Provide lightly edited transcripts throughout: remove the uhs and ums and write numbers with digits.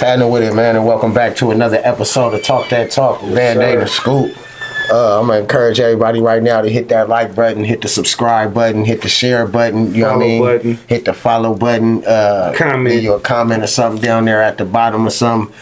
happening with it, man? And welcome back to another episode of Talk That Talk with Bandaide and Scoot. I'm gonna encourage everybody right now to hit that like button, hit the subscribe button, hit the share button. You know what I mean? Button. Hit the follow button. Comment. Leave your comment or something down there at the bottom or something.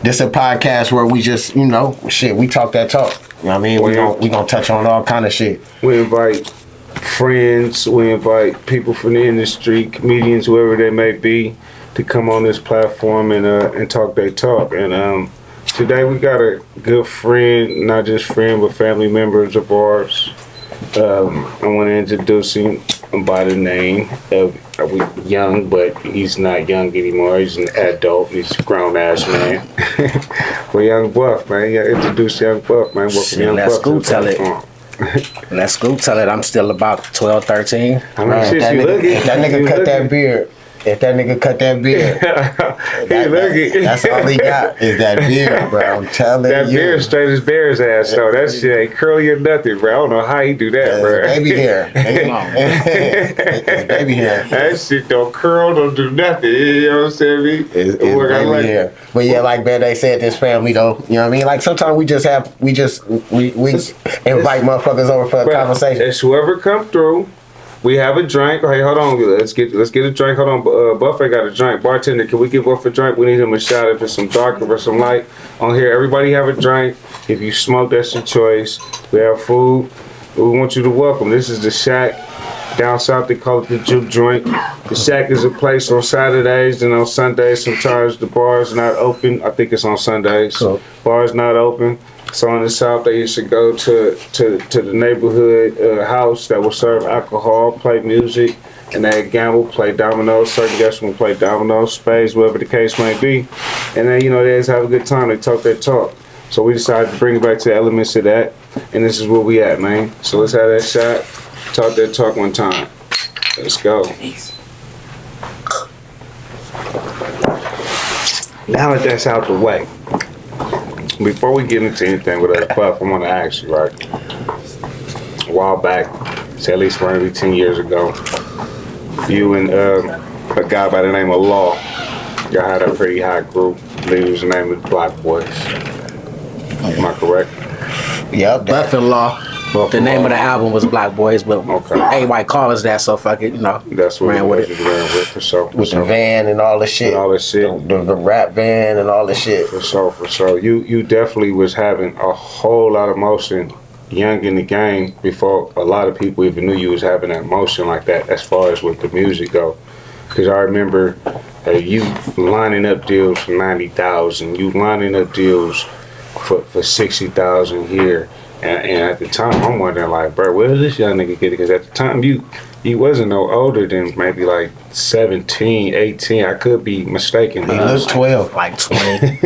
This a podcast where we just, we talk that talk. You know what I mean? We gonna touch on all kind of shit. We invite friends, we invite people from the industry, comedians, whoever they may be, to come on this platform and talk their talk. And today we got a good friend, not just friend, but family members of ours. I want to introduce him by the name of Young, but he's not young anymore. He's an adult. He's a grown-ass man. Well, Young Buff, man. Yeah, introduce Young Buff, man. Welcome, Young Buff. Let's tell it. Let's go tell it. I'm still about 12, 13. How many shit you looking? If that nigga cut that beard. That's all he got is that beard, bro. I'm telling you. That beard straight as Bear's ass, though. That shit ain't curly or nothing, bro. I don't know how he do that, bro. Baby hair. It's baby hair. That shit don't curl, don't do nothing. You know what I'm saying? It's baby hair. But yeah, like Bandaide said, this family though. You know what I mean? Like sometimes we invite motherfuckers over for a conversation. It's whoever come through. We have a drink. Hey, hold on. Let's get a drink. Hold on. Buffet got a drink. Bartender, can we give Buff a drink? We need him a shot if it's some dark or some light. On here, everybody have a drink. If you smoke, that's your choice. We have food. We want you to welcome. This is the Shack. Down south, they call it the Juke Joint. The Shack is a place on Saturdays and on Sundays. Sometimes the bar is not open. I think it's on Sundays. Cool. Bar is not open. So in the South, they used to go to the neighborhood house that would serve alcohol, play music, and they'd gamble, play dominoes. Certain guests would play dominoes, spades, whatever the case may be. And then, they just have a good time. They talk their talk. So we decided to bring it back to the elements of that. And this is where we at, man. So let's have that shot. Talk that talk one time. Let's go. Now that that's out the way. Before we get into anything with us, Buff, I want to ask you, right? A while back, say at least maybe 10 years ago, you and a guy by the name of Law, y'all had a pretty high group. I believe it was the name of Black Boys. Am I correct? Yep. Buff and Law. The name of the album was Black Boys, but everybody call us that, so fuck it, That's what ran with it. For sure. With the van and all the shit. The rap van and all the shit. For sure. You definitely was having a whole lot of motion young in the game before a lot of people even knew you was having that motion like that as far as with the music go. Because I remember you lining up deals for 90,000, you lining up deals for 60,000 here. And at the time, I'm wondering, like, bro, where is this young nigga getting? Because at the time, you wasn't no older than maybe like 17, 18. I could be mistaken. He was 12. Like 20.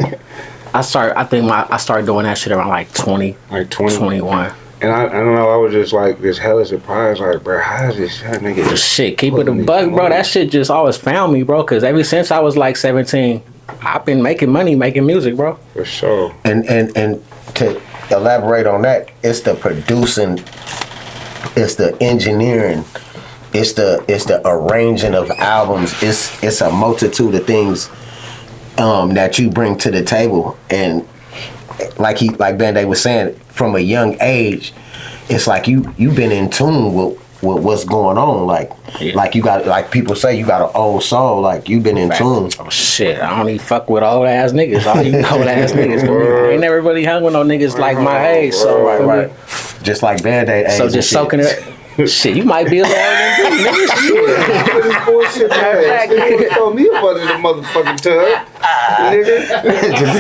I started doing that shit around like 20. Like 20? 21. And I don't know, I was just like, this hella surprised, like, bro, how is this young nigga? Shit, keep it a buck, bro. That shit just always found me, bro. Because ever since I was like 17, I've been making money, making music, bro. For sure. And to elaborate on that, it's the producing, it's the engineering, it's the arranging of albums, it's a multitude of things that you bring to the table. And like Bandaide was saying, from a young age, it's like you've been in tune with what's going on, like you got, like people say, you got an old soul, like you've been in tune. Oh shit, I don't even fuck with old ass niggas. All you old ass niggas. I ain't never really hung with no niggas like my age, so right. Just like Bandaide age. So just soaking it. Shit, you might be a little older than me, nigga. Bullshit, throw me up under the motherfucking tub, nigga.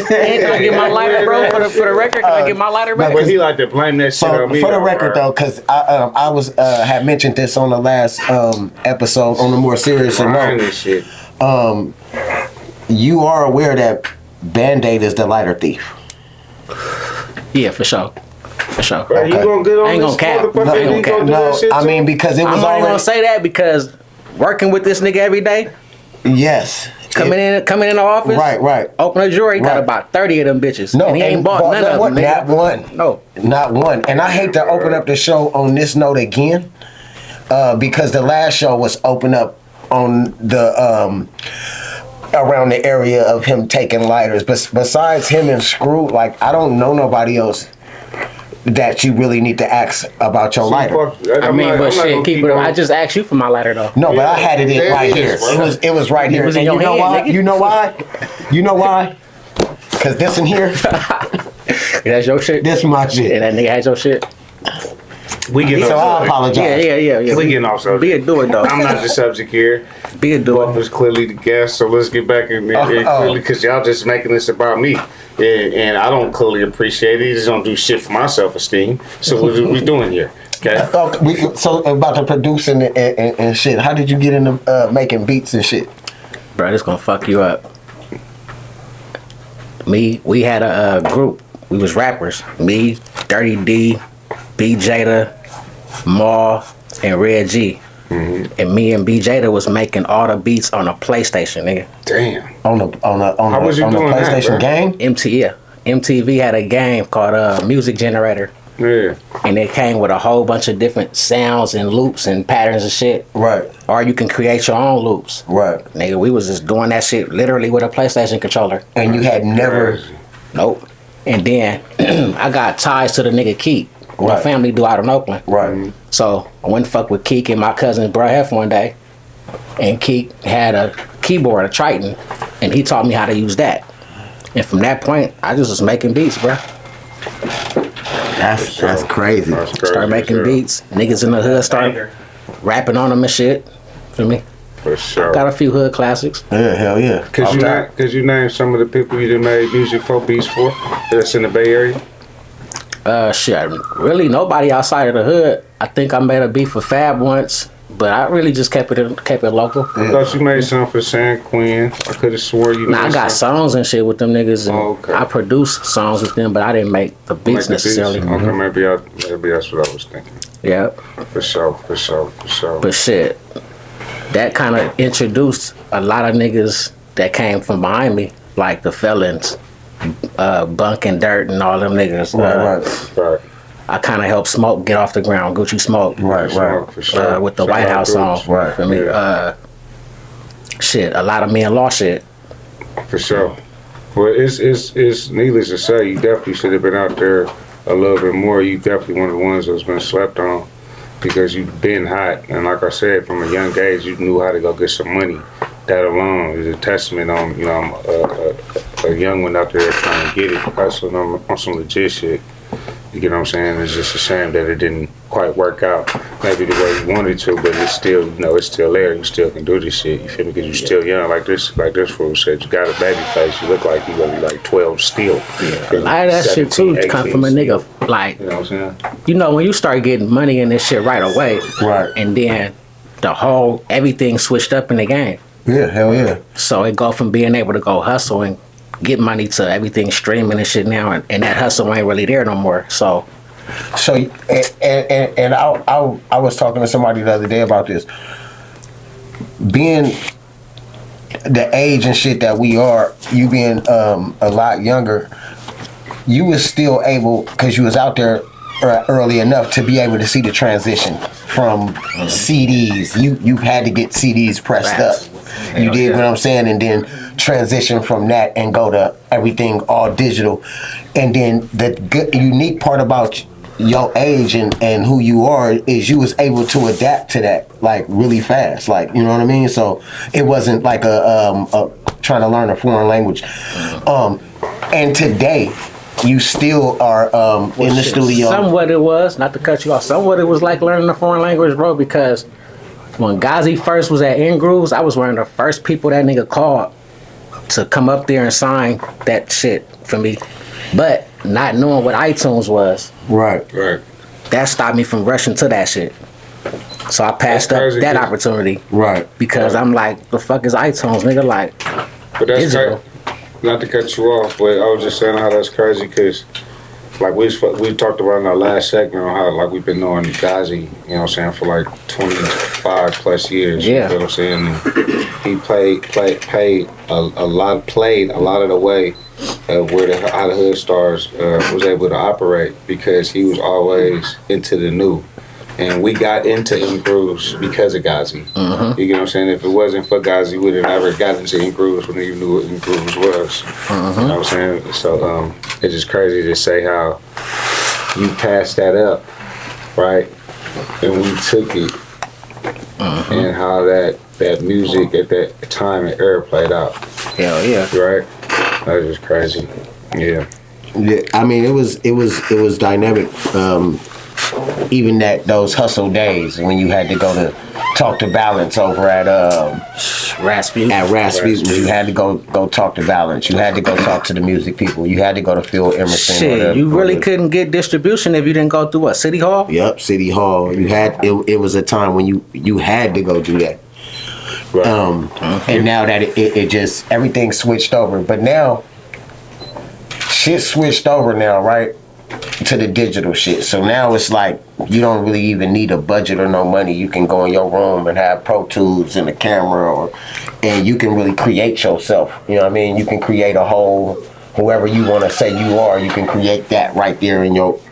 Can I get my lighter, bro? For the record, can I get my lighter back? But he like to blame that shit on me. For the record, though, because I was had mentioned this on the last episode on the more serious note. You are aware that Bandaide is the lighter thief. Yeah, for sure. For sure. Okay. You gonna get on, I ain't gonna cap. No, I mean, because it was I'm only gonna say that because working with this nigga every day. Yes. Coming in the office. Right. Open a drawer, he got about 30 of them bitches. No, and he ain't bought none of them. Not one. No. Not one. And I hate to open up the show on this note again, because the last show was open up on the around the area of him taking lighters. But besides him and Screw, like I don't know nobody else that you really need to ask about your lighter. I mean, but shit, keep it. I just asked you for my lighter though. No, but I had it right here. It was right here. was in And your you know hand, why? nigga. You know why? You know why? Cause this in here, That's your shit. this my shit. And that nigga had your shit. We get So I off apologize. Yeah. We getting off subject. Be a do it though. I'm not the subject here. Be a do Buff it. is clearly the guest, so let's get back in there clearly because y'all just making this about me. And I don't clearly appreciate it. Just don't do shit for my self-esteem. So what are we doing here? Okay. So about the producing and shit. How did you get into making beats and shit? Bro, this gonna fuck you up. We had a group. We was rappers. Me, Dirty D, B Jada, Maul, and Red G. Mm-hmm. And me and B Jada was making all the beats on a PlayStation, nigga. Damn. On the PlayStation that, game? MTV had a game called Music Generator. Yeah. And it came with a whole bunch of different sounds and loops and patterns and shit. Right. Or you can create your own loops. Right. Nigga, we was just doing that shit literally with a PlayStation controller. And you had never... Nope. And then I got ties to the nigga Keek. My Right. family do out in Oakland. Right. So I went and fuck with Keek and my cousin Bro Hef one day. And Keek had a keyboard, a Triton, and he taught me how to use that. And from that point, I just was making beats, bro. That's crazy. Start making beats. Niggas in the hood start rapping on them and shit. Feel me? For sure. Got a few hood classics. Yeah, hell yeah. Could you name some of the people you done made music for, beats for, that's in the Bay Area? Shit, really nobody outside of the hood. I think I made a beat for Fab once, but I really just kept it local. I thought you made something for San Quinn. I could have swore you. Nah, I got songs and shit with them niggas, and okay. I produced songs with them, but I didn't make the beats necessarily. Okay, maybe that's what I was thinking. Yeah. For sure. But shit, that kind of introduced a lot of niggas that came from behind me, like the Felons, Bunk and Dirt, and all them niggas. Right. I kind of helped Smoke get off the ground, Gucci Smoke. Right. For sure. With the White House song. Right. For me. Shit, a lot of me and Law shit. For sure. Well, it's needless to say, you definitely should have been out there a little bit more. You definitely one of the ones that's been slept on because you've been hot. And like I said, from a young age, you knew how to go get some money. That alone is a testament on, I'm a young one out there trying to get it, hustling on some legit shit. You get what I'm saying? It's just a shame that it didn't quite work out maybe the way you wanted to, but it's still, it's still there. You still can do this shit. You feel me? Because you're still young. Like this fool said, you got a baby face. You look like you gonna be like 12 still. Yeah. A lot of that 17, shit too 18, come from a nigga like, you know what I'm saying? When you start getting money in this shit right away, right, and then everything switched up in the game. Yeah, hell yeah. So it go from being able to go hustle and get money to everything streaming and shit now, and that hustle ain't really there no more. So and I was talking to somebody the other day about this. Being the age and shit that we are, you being a lot younger, you was still able, because you was out there early enough to be able to see the transition from CDs. You've had to get CDs pressed up. You did what I'm saying, and then transition from that and go to everything all digital. And then the unique part about your age and who you are is you was able to adapt to that like really fast, like, you know what I mean? So it wasn't like a trying to learn a foreign language. And today you still are in the studio. Somewhat it was, not to cut you off, somewhat it was like learning a foreign language, bro, because when Ghazi first was at In Grooves, I was one of the first people that nigga called to come up there and sign that shit for me. But not knowing what iTunes was. Right. That stopped me from rushing to that shit. So I passed up that opportunity. Right. Because I'm like, the fuck is iTunes, nigga? Like, but that's crazy. Not to cut you off, but I was just saying how that's crazy because like we talked about in our last segment on how like we've been knowing Ghazi, you know what I'm saying, for like 25 plus years. Yeah. You know what I'm saying? And he played a lot of the way of where how the Hood Stars was able to operate because he was always into the new. And we got into In Grooves because of Ghazi. Mm-hmm. You get what I'm saying? If it wasn't for Ghazi, we'd have never got into In Grooves when you knew what In Grooves was. Mm-hmm. You know what I'm saying? So it's just crazy to say how you passed that up, right? And we took it. Mm-hmm. And how that music at that time and era played out. Hell yeah. Right? That was just crazy. Yeah. Yeah, I mean, it was dynamic. Even those hustle days when you had to go to talk to Balance over at Rasputin. At Rasputin, you had to go talk to Balance. You had to go talk to the music people. You had to go to Phil Emerson. Shit, you really couldn't get distribution if you didn't go through what, City Hall? Yep, City Hall. You had it was a time when you had to go do that. Right. And now that it just everything switched over, but now shit switched over now, right? To the digital shit. So now it's like you don't really even need a budget or no money. You can go in your room and have Pro Tools and a camera, and you can really create yourself. You know what I mean? You can create a whole whoever you want to say you are. You can create that right there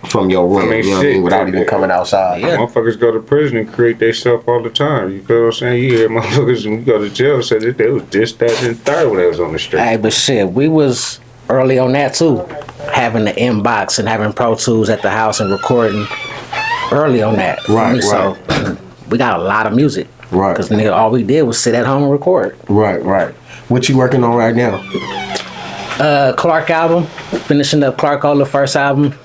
from your room. I mean, you know what I mean? Without even coming outside. Yeah. Motherfuckers go to prison and create themselves all the time. You feel what I'm saying? You hear motherfuckers when you go to jail say that they was this, that, and third when they was on the street. Hey, but shit, we was early on that too. Having the inbox and having Pro Tools at the house and recording early on that. Right. So we got a lot of music. Right. Because nigga, all we did was sit at home and record. Right. What you working on right now? Clark album. Finishing up Clark Ola first album.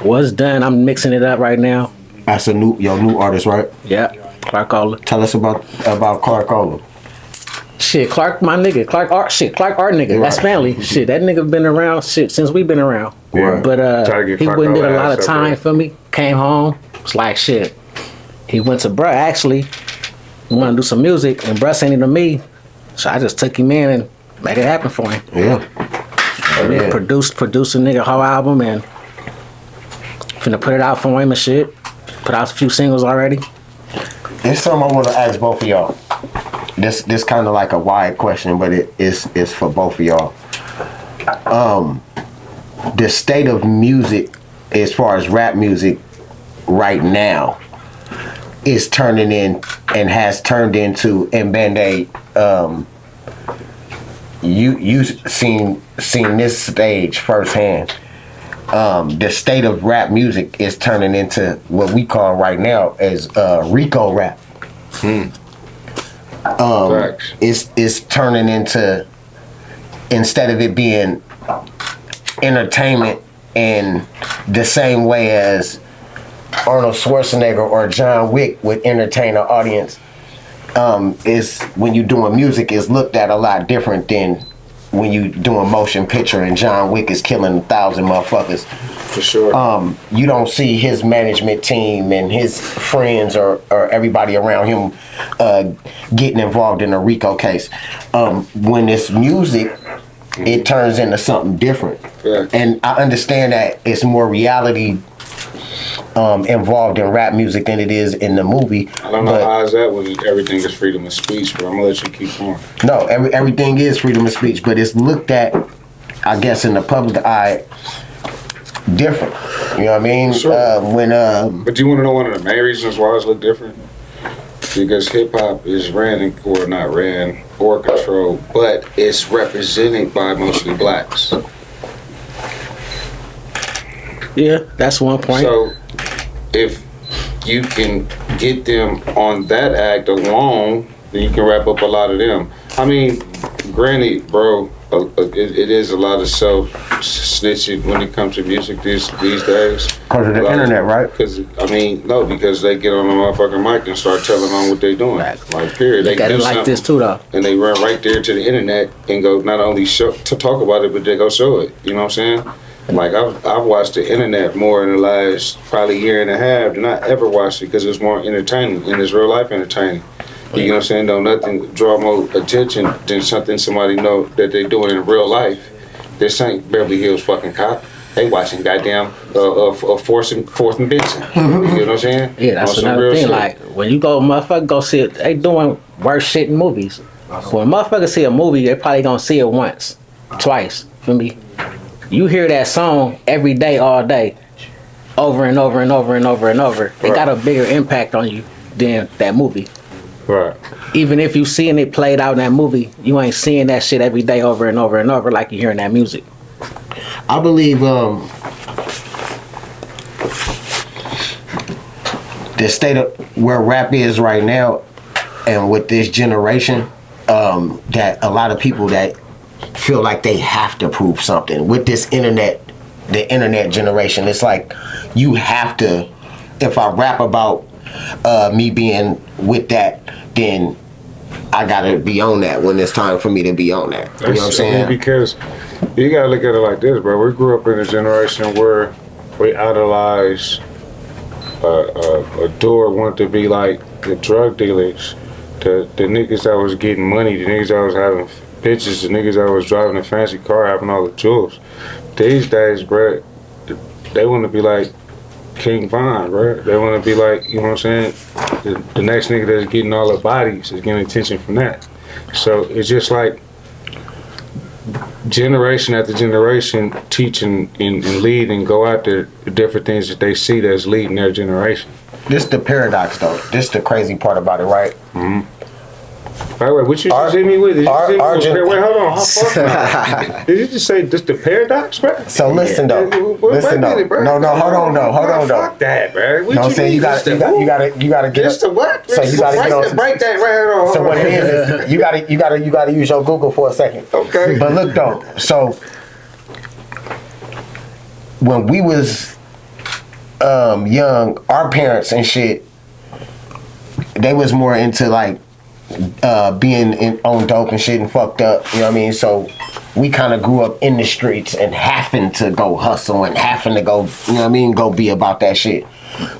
Was done. I'm mixing it up right now. That's your new artist, right? Yep. Clark Ola. Tell us about Clark Ola. Shit, Clark, my nigga. Clark Art nigga. That's Right. family. Shit, that nigga been around since we been around. Right. But Try to get he Clark went and did a Ola lot of ass up time there. for me. Came home. It's like shit. He went to bruh actually. He wanna do some music and bruh sent it to me. So I just took him in and made it happen for him. Yeah. We Yeah. produced a nigga whole album and finna put it out for him and shit. Put out a few singles already. There's something I want to ask both of y'all. This kind of like a wide question, but it's for both of y'all. The state of music, as far as rap music, right now, is turning in and has turned into. And Bandaide, you seen this stage firsthand. The state of rap music is turning into what we call right now as Rico rap. Facts. It's turning into, instead of it being entertainment in the same way as Arnold Schwarzenegger or John Wick would entertain an audience, is when you doing music is looked at a lot different than when you doing motion picture and John Wick is killing 1,000 motherfuckers. For sure. You don't see his management team and his friends or everybody around him getting involved in a RICO case. When it's music, it turns into something different. Yeah. And I understand that it's more reality involved in rap music than it is in the movie. I don't know how is that when everything is freedom of speech, but I'm gonna let you keep going. No, everything is freedom of speech, but it's looked at, I guess, in the public eye different. You know what I mean? Sure. But do you want to know one of the main reasons why it's look different? Because hip hop is ran or not ran or controlled, but it's represented by mostly blacks. Yeah, that's one point. So if you can get them on that act alone, then you can wrap up a lot of them. I mean, granted, bro, it is a lot of self-snitching when it comes to music these days. Because of the internet, right? Because, because they get on the motherfucking mic and start telling on what they doing. Right. Like, period. They Got do it like something, this too, though. and they run right there to the internet and go not only to talk about it, but they go show it. You know what I'm saying? Like, I've watched the internet more in the last probably year and a half than I ever watched it because it's more entertaining and it's real life entertaining. You know what I'm saying? Don't nothing draw more attention than something somebody know that they doing in real life. This ain't Beverly Hills fucking cop. They watching goddamn Fourth and Benson. You know what I'm saying? Yeah, that's On some another real thing. shit. Like, when you go, motherfucker, go see it, they doing worse shit in movies. When motherfuckers see a movie, they probably gonna see it once, twice, for me. You hear that song every day, all day. over and over and over and over and over, it Right. got a bigger impact on you than that movie. Right. Even if you seeing it played out in that movie, you ain't seeing that shit every day over and over and over like you hearing that music. I believe the state of where rap is right now, and with this generation, that a lot of people that feel like they have to prove something with this internet, the internet generation. It's like you have to. If I rap about me being with that, then I gotta be on that when it's time for me to be on that. You know what I'm saying? Because you gotta look at it like this, bro. We grew up in a generation where we idolize a door wanted to be like the drug dealers, the niggas that was getting money, the niggas that was having bitches, the niggas that was driving a fancy car, having all the jewels. These days, bro, they want to be like King Von, bro. They want to be like, you know what I'm saying? The next nigga that's getting all the bodies is getting attention from that. So it's just like generation after generation teaching and lead and go after the different things that they see that's leading their generation. This the paradox though. This the crazy part about it, right? Wait, what you just hit me with? Did you just hit me with? gen- Wait, hold on. How fuck now? Did you just say this the paradox, bro? So listen though. Listen though. No, hold on though. Fuck that, bro. No, I'm saying you gotta get Just the what? So you gotta get on. Break that right on. So what it is you gotta use your Google for a second. Okay. But look though, so when we was young, our parents and shit, they was more into like being on dope and shit and fucked up. You know what I mean? So we kind of grew up in the streets and having to go hustle and having to go, you know what I mean, go be about that shit.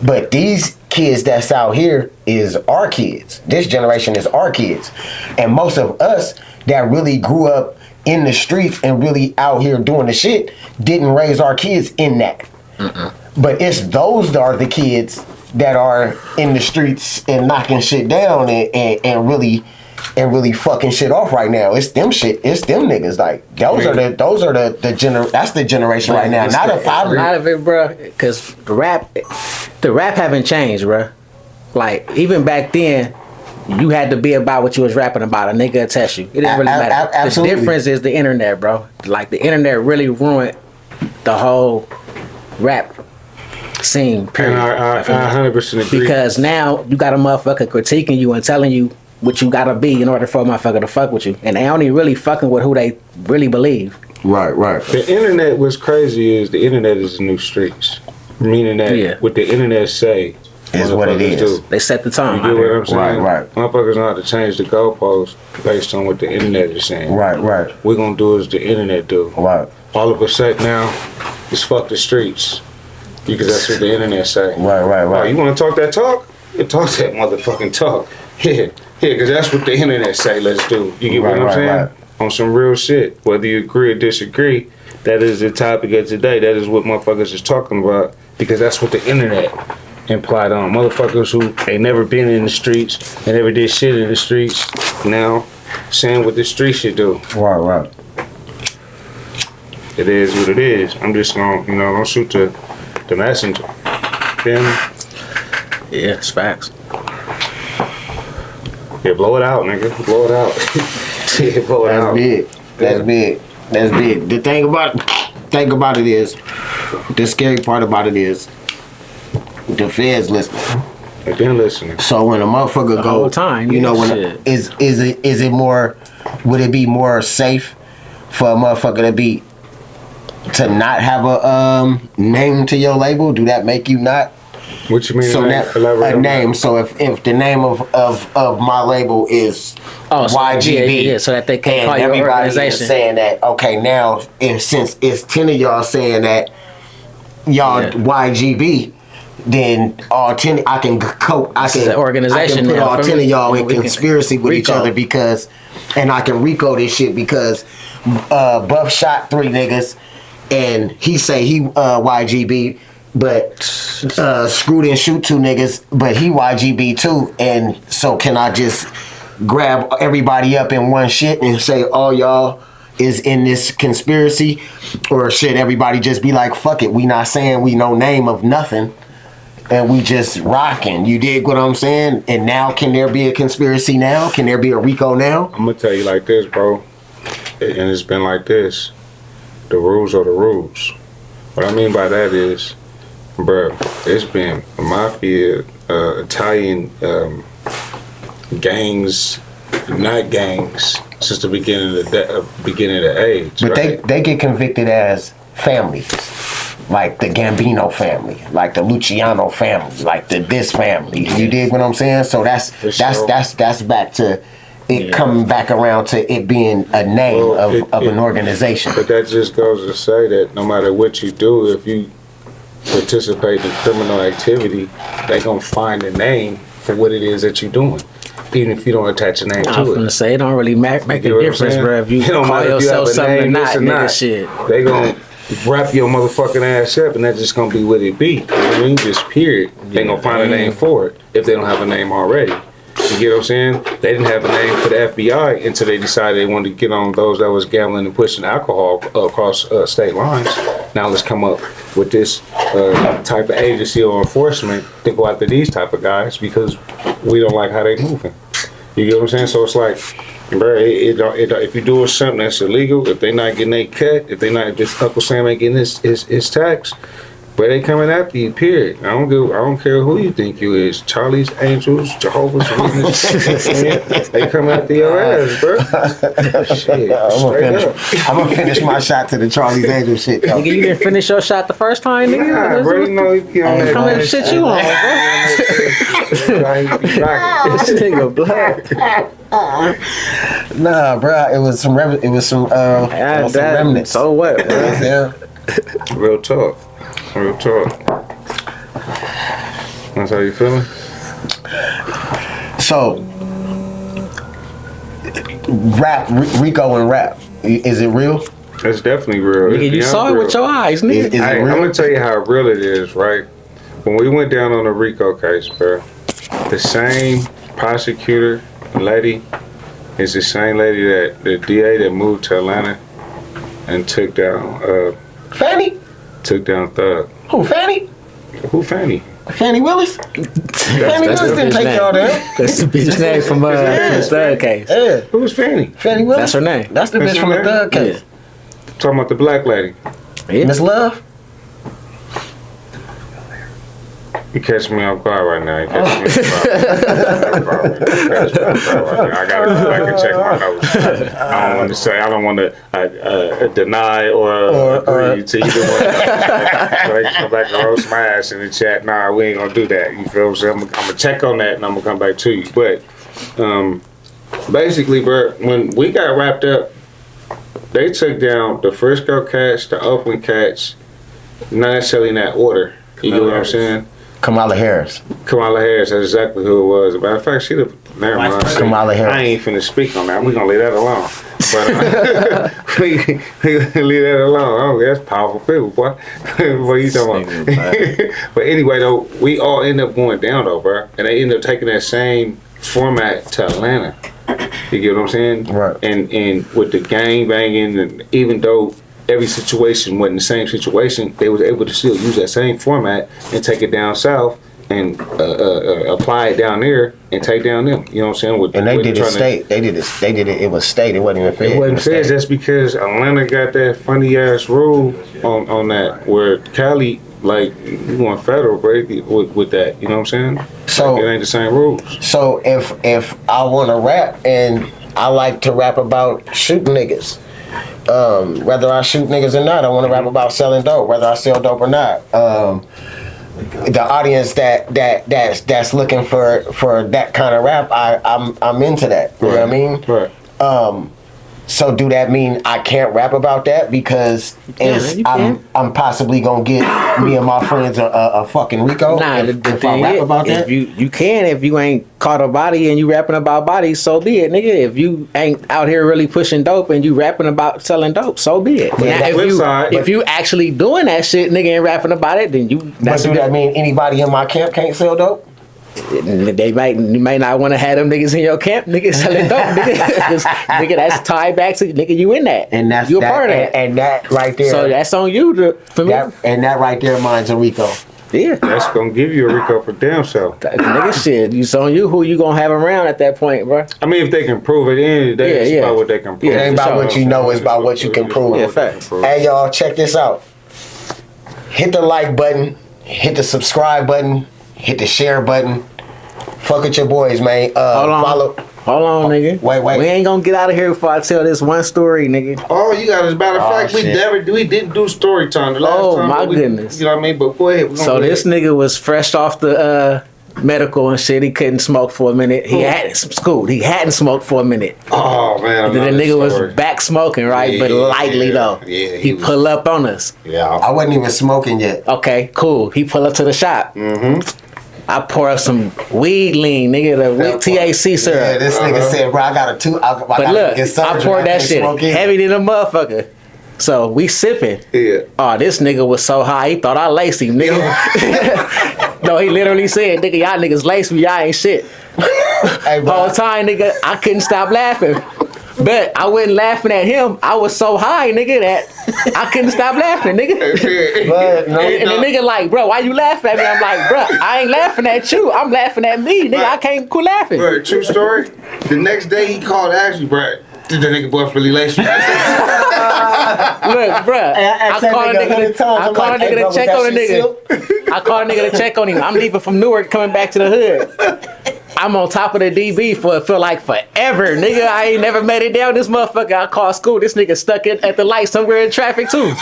But these kids that's out here is our kids. This generation is our kids. And most of us that really grew up in the streets and really out here doing the shit didn't raise our kids in that. But it's those that are the kids that are in the streets and knocking shit down and really fucking shit off right now. It's them niggas. Like those are that's the generation right now. Not a A lot of it, bro, because the rap haven't changed, bro. Like even back then, you had to be about what you was rapping about. A nigga will test you. It didn't really matter. Absolutely. The difference is the internet, bro. Like the internet really ruined the whole rap scene. Period. And I 100% agree. Because now you got a motherfucker critiquing you and telling you what you gotta be in order for a motherfucker to fuck with you, and they only really fucking with who they really believe. Right. The internet, what's crazy is the internet is the new streets. Meaning that what the internet say is what it is. do. They set the tone. You get what I'm saying? Right. Motherfuckers know how to change the goalposts based on what the internet is saying. Right. We're gonna do as the internet do. Right. All of a sudden now, it's fuck the streets. Because that's what the internet say. Right. Oh, you wanna talk that talk? You talk that motherfucking talk. Yeah, because that's what the internet say, let's do. You get what I'm saying? Right. On some real shit. Whether you agree or disagree, that is the topic of today. That is what motherfuckers is talking about. Because that's what the internet implied on. Motherfuckers who ain't never been in the streets and never did shit in the streets, now saying what the streets should do. Right. It is what it is. I'm just gonna shoot the messenger. Then Yeah, it's facts. yeah, blow it out, nigga. Blow it out. Yeah, blow it out. That's big. The thing about it is, the scary part about it is, the feds listening. I've been listening. So when a motherfucker The go, whole time, you know, when shit. is it more? Would it be more safe for a motherfucker to not have a name to your label? Do that make you not? What you mean? So that a name. So if the name of my label is YGB, yeah, so that they can't and call your everybody organization. is saying that, okay, now since it's 10 of y'all saying that y'all YGB, then all 10 I can an organization I can put now all for 10 me. of y'all We in can conspiracy with each RICO. other because, and I can RICO this shit because Buff shot 3 niggas and he say he YGB. But Scoot and shoot 2 niggas, but he YGB too, and so can I just grab everybody up in one shit and say all y'all is in this conspiracy, or should everybody just be like, fuck it, we not saying we no name of nothing, and we just rocking? You dig what I'm saying? And now, can there be a conspiracy now? Can there be a RICO now? I'm gonna tell you like this, bro, and it's been like this. The rules are the rules. What I mean by that is, bro, it's been mafia, Italian gangs, not gangs, since the beginning of the age. But right? they get convicted as families, like the Gambino family, like the Luciano family, like the this family. You dig what I'm saying? So that's back to it coming back around to it being a name of an organization. But that just goes to say that no matter what you do, if you participate in criminal activity, they gonna find a name for what it is that you're doing, even if you don't attach a name to it. I was gonna say it don't really make a difference, bro. If you don't call yourself something or not, nigga, shit. They gonna wrap your motherfucking ass up, and that's just gonna be what it be. You know what I mean? Just period. They gonna find a name for it if they don't have a name already. You get what I'm saying? They didn't have a name for the FBI until they decided they wanted to get on those that was gambling and pushing alcohol across state lines. Now let's come up with this type of agency or enforcement to go after these type of guys because we don't like how they moving. You get what I'm saying? So it's like, bro, if you're doing something that's illegal, if they not getting their cut, if this Uncle Sam ain't getting his tax, but they coming after you, period. I don't care who you think you is. Charlie's Angels, Jehovah's Witness. They come after your ass, bro. Shit, I'm gonna finish my shot to the Charlie's Angels shit. Nigga, you didn't finish your shot the first time, nigga? Nah, bro, you know you get on that. Come here, shit you on, bro. This nigga black. Nah, bro, it was some remnants. So what, bro? Yeah. Real talk. That's how you feeling? So, rap, RICO and rap, is it real? It's definitely real. Nigga, you saw it with your eyes, nigga. Is it I'm real? gonna tell you how real it is, right? When we went down on the RICO case, bro, the same prosecutor lady is the same lady that the DA that moved to Atlanta and took down Fanny? Took down Thug. Who, Fanny? Who Fanny? Fanny Willis? Fanny Willis didn't take y'all down. That's the bitch name from the Thug case. Yeah. Who's Fanny? Fanny Willis? That's her name. That's the bitch from the Thug case. Talking about the black lady. Yeah. Miss Love? You catch me off guard right now. I gotta go back and check my notes. I don't want to deny or agree to either one. So they can come back and roast my ass in the chat. Nah, we ain't gonna do that. You feel what I'm saying? I'm gonna check on that and I'm gonna come back to you. But basically, bro, when we got wrapped up, they took down the Frisco cats, the Oakland cats, not necessarily in that order. You know what I'm saying? Kamala Harris. Kamala Harris, that's exactly who it was. Matter of fact, never mind. Kamala Harris. I ain't finna speak on that. We're gonna leave that alone. But we leave that alone. Oh, that's powerful people, boy. What you talking about? But anyway, though, we all end up going down, though, bro. And they end up taking that same format to Atlanta. You get what I'm saying? Right. And with the gang banging, and even though every situation wasn't the same situation, they was able to still use that same format and take it down south and apply it down there and take down them. You know what I'm saying? And they did it state. They did it. It was state. It wasn't even fed. It wasn't fed. That's because Atlanta got that funny ass rule on that where Cali, like, you want federal break with that. You know what I'm saying? So like, it ain't the same rules. So if I want to rap and I like to rap about shooting niggas. Whether I shoot niggas or not, I want to rap about selling dope. Whether I sell dope or not, the audience that's looking for that kind of rap, I'm into that. You know what I mean? Right. So do that mean I can't rap about that because I'm possibly gonna get me and my friends a fucking RICO? Nah, if I rap about that, you can. If you ain't caught a body and you rapping about bodies, so be it, nigga. If you ain't out here really pushing dope and you rapping about selling dope, so be it. Now, if you actually doing that shit, nigga, and rapping about it, then you. But do that mean anybody in my camp can't sell dope? You may not want to have them niggas in your camp, nigga selling dope, nigga. 'Cause, nigga, that's tied back to nigga. You in that, And that's you a part of that. And that right there. So that's on you for me. That right there, mine's a Rico. Yeah, That's gonna give you a Rico for damn sure. nigga, shit. You on you. Who you gonna have around at that point, bro? I mean, if they can prove it, at the end of the day, it's about what they can prove. It ain't about what you know, it's about what you can prove. Yeah, facts. Hey, y'all, check this out. Hit the like button, hit the subscribe button, hit the share button. Fuck with your boys, man. Hold on, nigga. Wait. We ain't gonna get out of here before I tell this one story, nigga. Oh, you got as a matter of fact, we shit. didn't do story time the last time. My goodness. You know what I mean? But go ahead. So this nigga was fresh off the medical and shit. He couldn't smoke for a minute. He hadn't smoked for a minute. Oh man. And then the nigga was back smoking, right? But lightly though. Yeah. He pull up on us. Yeah. I wasn't even smoking yet. Okay, cool. He pull up to the shop. Mm-hmm. I pour up some weed lean, nigga, the weed THC syrup. Yeah, this nigga said, bro, I got a two. But look, I poured that shit heavy than a motherfucker. So we sipping. Yeah. Oh, this nigga was so high, he thought I laced him, nigga. No, he literally said, nigga, y'all niggas laced me, y'all ain't shit. Hey, bro. Whole time, nigga, I couldn't stop laughing. But I wasn't laughing at him. I was so high, nigga, that I couldn't stop laughing, nigga. But, no, And the nigga like, bro, why you laughing at me? I'm like, bro, I ain't laughing at you. I'm laughing at me, nigga. I can't quit laughing. Bro, true story. The next day he called Ashley, bro. Did the nigga boy really lace you? Look, bro, I called a nigga to check on the nigga. I called a nigga to check on him. I'm leaving from Newark, coming back to the hood. I'm on top of the DB for it feel like forever, nigga. I ain't never made it down this motherfucker. I called school. This nigga stuck at the light somewhere in traffic too.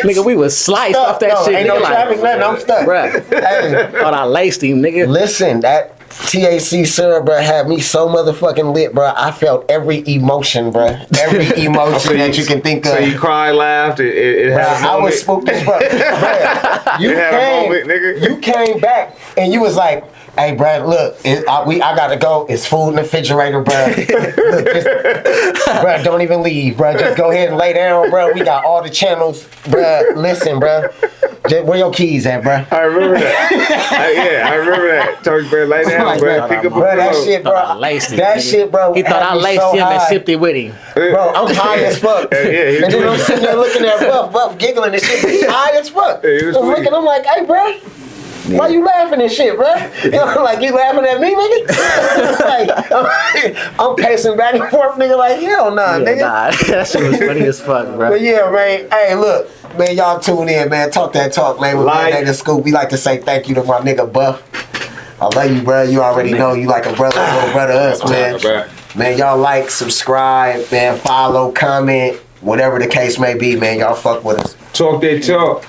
Nigga, we was sliced off that shit. Ain't nigga, no traffic, nothing. I'm stuck. Bruh, Hey, thought I laced him, nigga. listen, that THC syrup, bro, had me so motherfucking lit, bro. I felt every emotion, bro. Every emotion that you can think of. So you cried, laughed, it had a I moment. was spooked as fuck. Bruh, you It had a moment, nigga. You came back and you was like, hey, bro, look, I gotta go. It's food in the refrigerator, bro. Look, bro, don't even leave, bro. Just go ahead and lay down, bro. We got all the channels, bro. Listen, bro. Where your keys at, bro? I remember that. I remember that. Told you, bro, lay down, bro. Pick up a Bro, that pillow. shit, Thought I bro. laced him, That nigga. shit, bro. He thought had I me laced so him and high. sipped it with him. Bro, I'm high as fuck. Yeah, he and then I'm was sitting there looking at Buff giggling and shit. He high as fuck. Yeah, he was I'm looking, sweet. I'm like, hey, bro. Why you laughing and shit, bro? You know, like, you laughing at me, nigga? Like, I'm pacing back and forth, nigga, like, hell nah, Yeah, nigga. nah, that shit was funny as fuck, bro. But yeah, man, hey, look, man, y'all tune in, man. Talk that talk, man, with Bandaide and Scoot. We like to say thank you to my nigga Buff. I love you, bro. You already know you like a brother, little brother to us, man. Man, y'all like, subscribe, man, follow, comment, whatever the case may be, man. Y'all fuck with us. Talk that talk.